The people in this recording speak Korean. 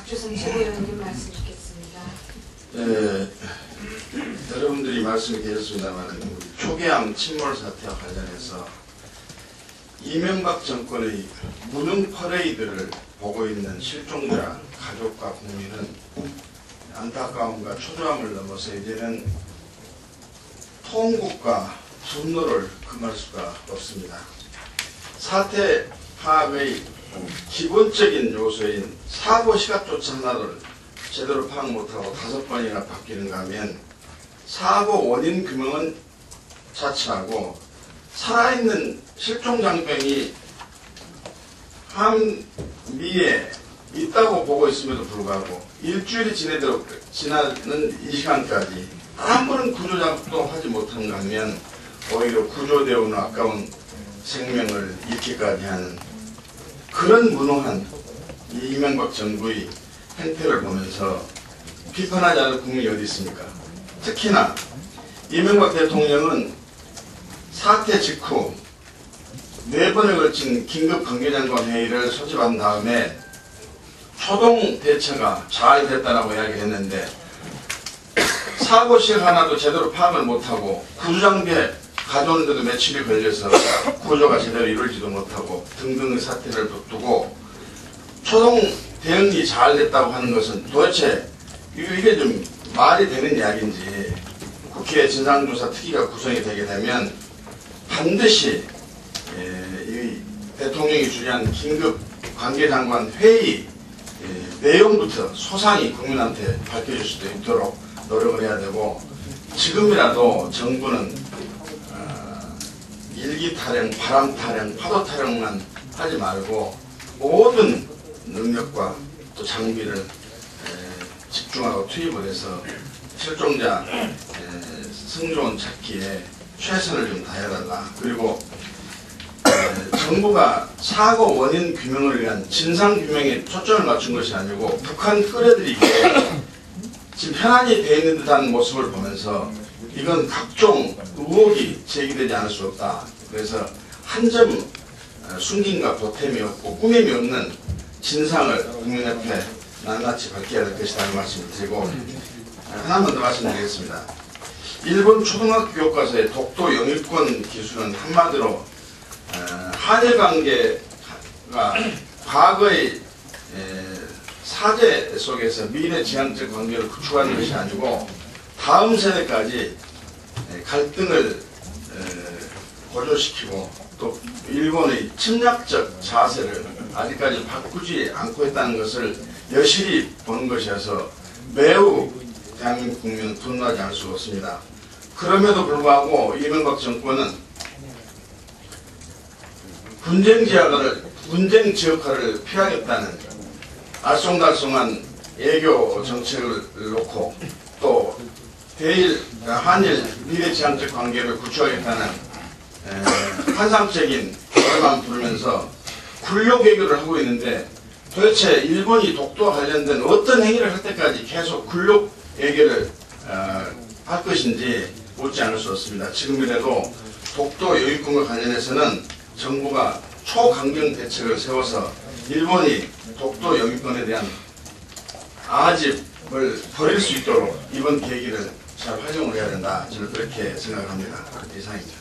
박주성 최고위원님 말씀 듣겠습니다. 네, 여러분들이 말씀이 계셨습니다만 초계암 침몰 사태와 관련해서 이명박 정권의 무능 퍼레이드를 보고 있는 실종자 가족과 국민은 안타까움과 초조함을 넘어서 이제는 통곡과 분노를 금할 수가 없습니다. 사태 파악의 기본적인 요소인 사고 시각조차 하나를 제대로 파악 못하고 5번이나 바뀌는가 하면 사고 원인 규명은 자체하고 살아있는 실종장병이 함미에 있다고 보고 있음에도 불구하고 일주일이 지나는 이 시간까지 아무런 구조작업도 하지 못한가 하면 오히려 구조되어 아까운 생명을 잃기까지 하는 그런 무능한 이명박 정부의 행태를 보면서 비판하지 않을 국민이 어디 있습니까? 특히나 이명박 대통령은 사태 직후 4번에 걸친 긴급 관계장관 회의를 소집한 다음에 초동 대처가 잘 됐다라고 이야기했는데 사고 시각 하나도 제대로 파악을 못하고 구조장비에 가져오는데도 며칠이 걸려서 구조가 제대로 이루어지도 못하고 등등의 사태를 두고 초동 대응이 잘 됐다고 하는 것은 도대체 이게 좀 말이 되는 이야기인지 국회 진상조사 특위가 구성이 되게 되면 반드시 이 대통령이 주재한 긴급 관계장관 회의 내용부터 소상히 국민한테 밝혀질 수도 있도록 노력을 해야 되고 지금이라도 정부는 일기 타령, 바람 타령, 파도 타령만 하지 말고 모든 능력과 또 장비를 집중하고 투입을 해서 실종자 승조원 찾기에 최선을 좀 다해달라. 그리고 정부가 사고 원인 규명을 위한 진상 규명에 초점을 맞춘 것이 아니고 북한 끌어들이기에 지금 편안히 돼 있는 듯한 모습을 보면서 이건 각종 의혹이 제기되지 않을 수 없다. 그래서 한 점 숨김과 보탬이 없고 꾸밈이 없는 진상을 국민 앞에 낱낱이 밝혀야 될 것이라는 말씀을 드리고 하나만 더 말씀드리겠습니다. 일본 초등학교 교과서의 독도 영유권 기술은 한마디로 한일 관계가 과거의 사제 속에서 미래 지향적 관계를 구축하는 것이 아니고 다음 세대까지 갈등을 고조시키고 또 일본의 침략적 자세를 아직까지 바꾸지 않고 있다는 것을 여실히 보는 것이어서 매우 대한민국 국민은 분노하지 않을 수가 없습니다. 그럼에도 불구하고 이명박 정권은 분쟁 지역화를 피하겠다는 알쏭달쏭한 애교 정책을 놓고 또 한일 미래지향적 관계를 구축하겠다는 환상적인 노래만 부르면서 굴욕 외교를 하고 있는데 도대체 일본이 독도와 관련된 어떤 행위를 할 때까지 계속 굴욕 외교를 할 것인지 묻지 않을 수 없습니다. 지금이라도 독도 여유권과 관련해서는 정부가 초강경 대책을 세워서 일본이 독도 영유권에 대한 아집을 버릴 수 있도록 이번 계기를 잘 활용을 해야 된다. 저는 그렇게 생각을 합니다. 이상입니다.